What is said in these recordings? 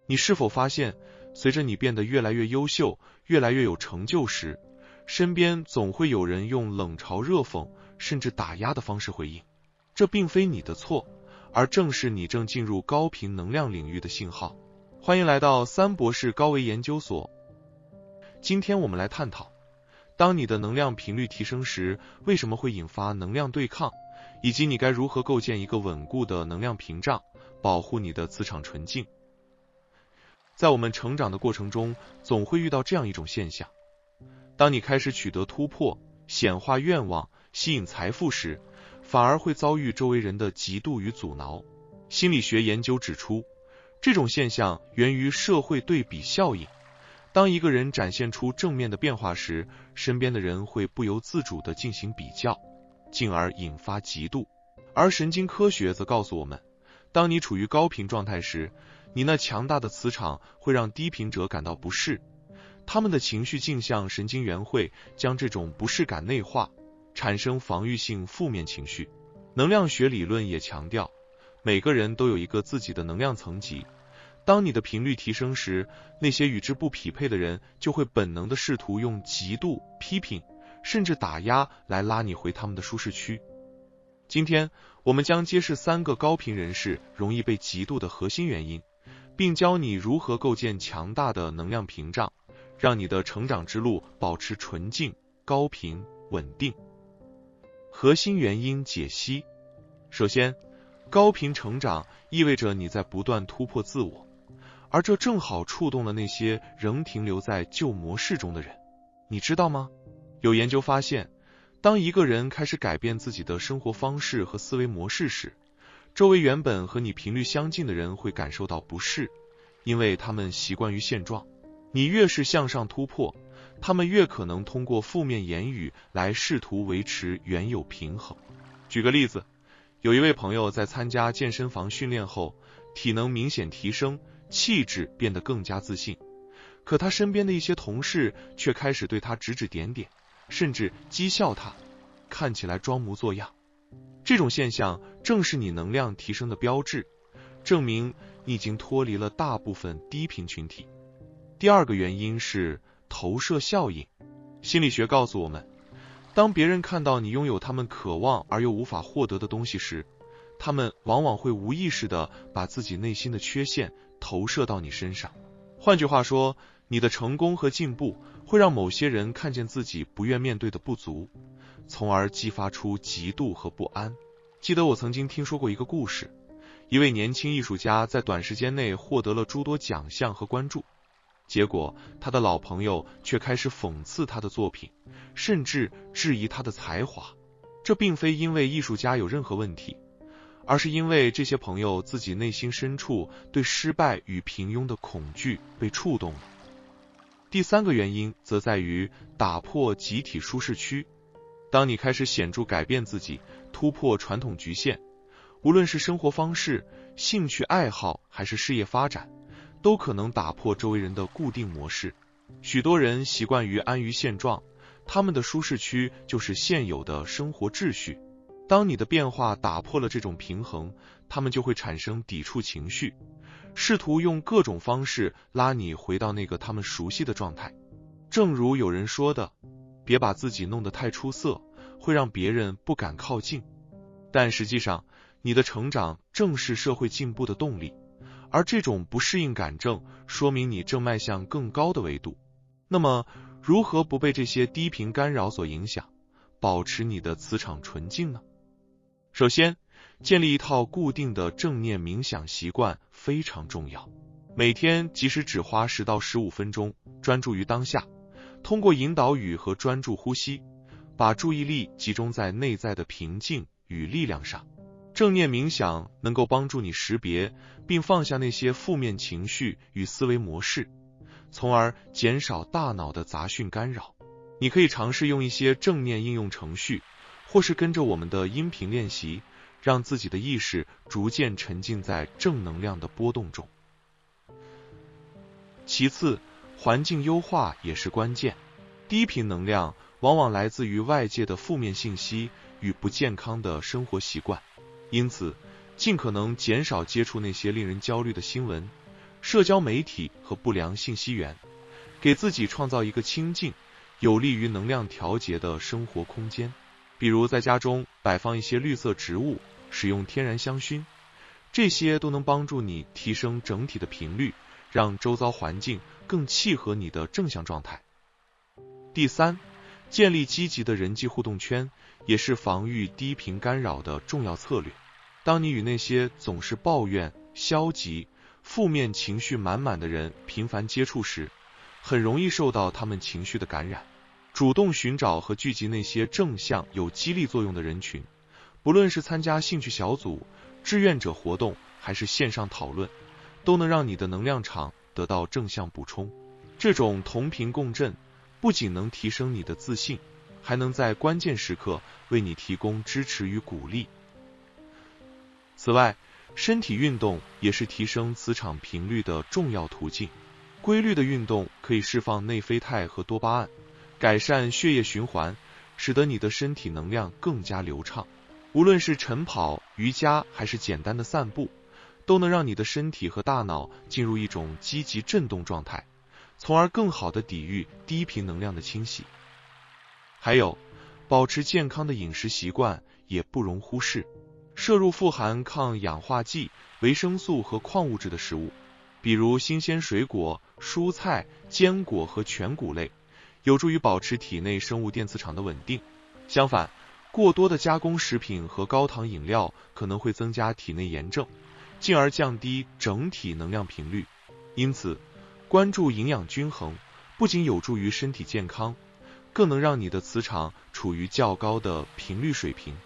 你是否发现，随着你变得越来越优秀，越来越有成就时，身边总会有人用冷嘲热讽，甚至打压的方式回应？这并非你的错，而正是你正进入高频能量领域的信号。欢迎来到三博士高维研究所。今天我们来探讨，当你的能量频率提升时，为什么会引发能量对抗，以及你该如何构建一个稳固的能量屏障，保护你的磁场纯净。在我们成长的过程中，总会遇到这样一种现象：当你开始取得突破、显化愿望、吸引财富时，反而会遭遇周围人的嫉妒与阻挠。心理学研究指出，这种现象源于社会对比效应。当一个人展现出正面的变化时，身边的人会不由自主地进行比较，进而引发嫉妒。而神经科学则告诉我们，当你处于高频状态时，你那强大的磁场会让低频者感到不适，他们的情绪镜像神经元会将这种不适感内化，产生防御性负面情绪。能量学理论也强调，每个人都有一个自己的能量层级，当你的频率提升时，那些与之不匹配的人就会本能地试图用嫉妒、批评，甚至打压来拉你回他们的舒适区。今天我们将揭示3个高频人士容易被嫉妒的核心原因，并教你如何构建强大的能量屏障，让你的成长之路保持纯净、高频、稳定。核心原因解析。首先，高频成长意味着你在不断突破自我，而这正好触动了那些仍停留在旧模式中的人。你知道吗？有研究发现，当一个人开始改变自己的生活方式和思维模式时，周围原本和你频率相近的人会感受到不适，因为他们习惯于现状。你越是向上突破，他们越可能通过负面言语来试图维持原有平衡。举个例子，有一位朋友在参加健身房训练后，体能明显提升，气质变得更加自信，可他身边的一些同事却开始对他指指点点，甚至讥笑他，看起来装模作样。这种现象正是你能量提升的标志，证明你已经脱离了大部分低频群体。第2个原因是投射效应。心理学告诉我们，当别人看到你拥有他们渴望而又无法获得的东西时，他们往往会无意识地把自己内心的缺陷投射到你身上。换句话说，你的成功和进步会让某些人看见自己不愿面对的不足，从而激发出嫉妒和不安。记得我曾经听说过一个故事，一位年轻艺术家在短时间内获得了诸多奖项和关注，结果他的老朋友却开始讽刺他的作品，甚至质疑他的才华。这并非因为艺术家有任何问题，而是因为这些朋友自己内心深处对失败与平庸的恐惧被触动了。第3个原因则在于打破集体舒适区。当你开始显著改变自己，突破传统局限，无论是生活方式、兴趣爱好还是事业发展，都可能打破周围人的固定模式。许多人习惯于安于现状，他们的舒适区就是现有的生活秩序。当你的变化打破了这种平衡，他们就会产生抵触情绪，试图用各种方式拉你回到那个他们熟悉的状态。正如有人说的，别把自己弄得太出色，会让别人不敢靠近。但实际上，你的成长正是社会进步的动力，而这种不适应感正说明你正迈向更高的维度。那么，如何不被这些低频干扰所影响，保持你的磁场纯净呢？首先，建立一套固定的正念冥想习惯非常重要。每天即使只花10到15分钟，专注于当下，通过引导语和专注呼吸，把注意力集中在内在的平静与力量上。正念冥想能够帮助你识别并放下那些负面情绪与思维模式，从而减少大脑的杂讯干扰。你可以尝试用一些正念应用程序，或是跟着我们的音频练习，让自己的意识逐渐沉浸在正能量的波动中。其次，环境优化也是关键。低频能量往往来自于外界的负面信息与不健康的生活习惯，因此尽可能减少接触那些令人焦虑的新闻，社交媒体和不良信息源，给自己创造一个清静、有利于能量调节的生活空间。比如在家中摆放一些绿色植物，使用天然香薰，这些都能帮助你提升整体的频率，让周遭环境更契合你的正向状态。第三，建立积极的人际互动圈，也是防御低频干扰的重要策略。当你与那些总是抱怨、消极、负面情绪满满的人频繁接触时，很容易受到他们情绪的感染。主动寻找和聚集那些正向有激励作用的人群，不论是参加兴趣小组、志愿者活动，还是线上讨论，都能让你的能量场得到正向补充。这种同频共振不仅能提升你的自信，还能在关键时刻为你提供支持与鼓励。此外，身体运动也是提升磁场频率的重要途径。规律的运动可以释放内啡肽和多巴胺，改善血液循环，使得你的身体能量更加流畅。无论是晨跑、瑜伽还是简单的散步，都能让你的身体和大脑进入一种积极振动状态，从而更好地抵御低频能量的侵袭。还有，保持健康的饮食习惯也不容忽视，摄入富含抗氧化剂、维生素和矿物质的食物，比如新鲜水果、蔬菜、坚果和全谷类，有助于保持体内生物电磁场的稳定。相反，过多的加工食品和高糖饮料可能会增加体内炎症，进而降低整体能量频率。因此，关注营养均衡，不仅有助于身体健康，更能让你的磁场处于较高的频率水平。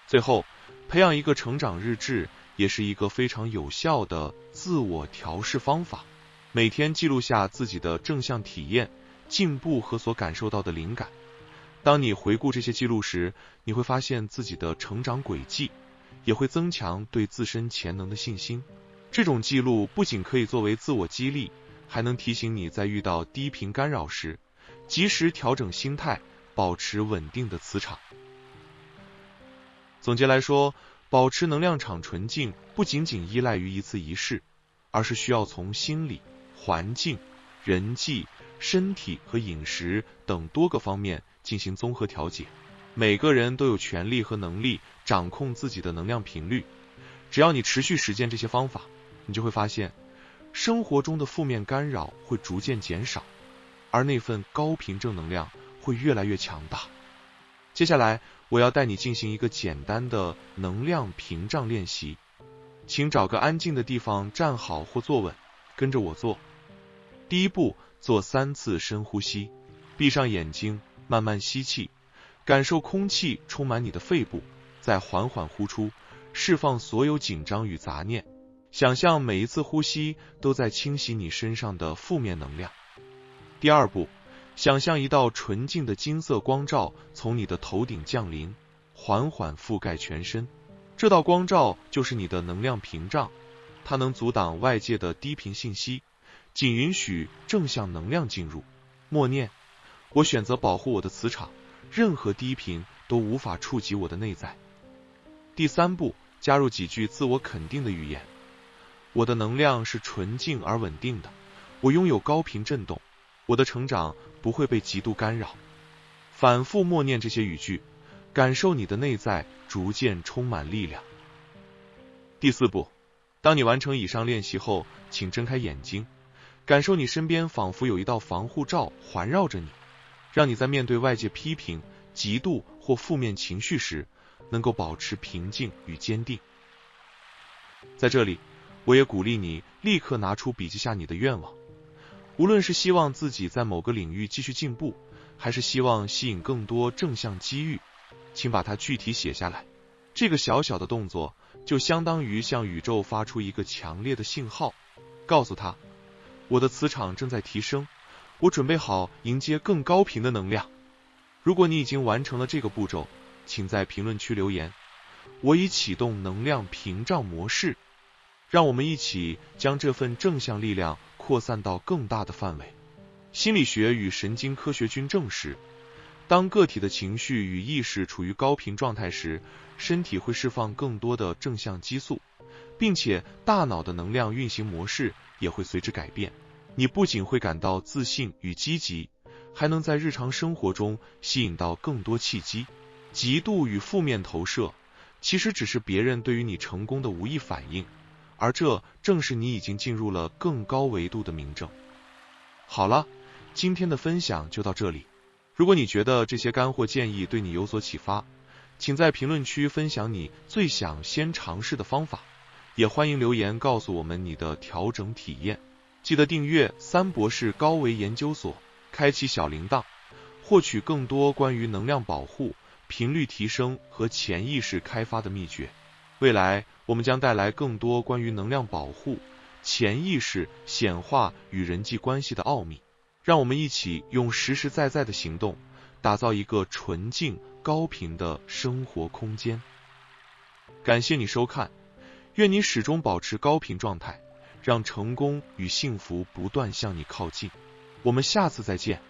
最后，培养一个成长日志也是一个非常有效的自我调试方法。每天记录下自己的正向体验、进步和所感受到的灵感。当你回顾这些记录时，你会发现自己的成长轨迹，也会增强对自身潜能的信心。这种记录不仅可以作为自我激励，还能提醒你在遇到低频干扰时，及时调整心态，保持稳定的磁场。总结来说，保持能量场纯净不仅仅依赖于一次仪式，而是需要从心理、环境、人际、身体和饮食等多个方面进行综合调节。每个人都有权利和能力掌控自己的能量频率，只要你持续实践这些方法，你就会发现生活中的负面干扰会逐渐减少，而那份高频正能量会越来越强大。接下来我要带你进行一个简单的能量屏障练习，请找个安静的地方站好或坐稳，跟着我做。第一步，做3次深呼吸，闭上眼睛，慢慢吸气，感受空气充满你的肺部，再缓缓呼出，释放所有紧张与杂念。想象每一次呼吸都在清洗你身上的负面能量。第二步，想象一道纯净的金色光照从你的头顶降临，缓缓覆盖全身。这道光照就是你的能量屏障，它能阻挡外界的低频信息，仅允许正向能量进入。默念：我选择保护我的磁场，任何低频都无法触及我的内在。第三步，加入几句自我肯定的语言：我的能量是纯净而稳定的，我拥有高频振动，我的成长不会被极度干扰。反复默念这些语句，感受你的内在逐渐充满力量。第四步，当你完成以上练习后，请睁开眼睛，感受你身边仿佛有一道防护罩环绕着你，让你在面对外界批评、嫉妒或负面情绪时，能够保持平静与坚定。在这里，我也鼓励你立刻拿出笔记下你的愿望，无论是希望自己在某个领域继续进步，还是希望吸引更多正向机遇，请把它具体写下来。这个小小的动作就相当于向宇宙发出一个强烈的信号，告诉他，我的磁场正在提升，我准备好迎接更高频的能量。如果你已经完成了这个步骤，请在评论区留言，我已启动能量屏障模式。让我们一起将这份正向力量扩散到更大的范围。心理学与神经科学均证实，当个体的情绪与意识处于高频状态时，身体会释放更多的正向激素，并且大脑的能量运行模式也会随之改变。你不仅会感到自信与积极，还能在日常生活中吸引到更多契机。嫉妒与负面投射其实只是别人对于你成功的无意反应，而这正是你已经进入了更高维度的明证。好了，今天的分享就到这里。如果你觉得这些干货建议对你有所启发，请在评论区分享你最想先尝试的方法，也欢迎留言告诉我们你的调整体验。记得订阅三博士高维研究所，开启小铃铛，获取更多关于能量保护、频率提升和潜意识开发的秘诀。未来我们将带来更多关于能量保护、潜意识显化与人际关系的奥秘。让我们一起用实实在在的行动，打造一个纯净高频的生活空间。感谢你收看，愿你始终保持高频状态，让成功与幸福不断向你靠近。我们下次再见。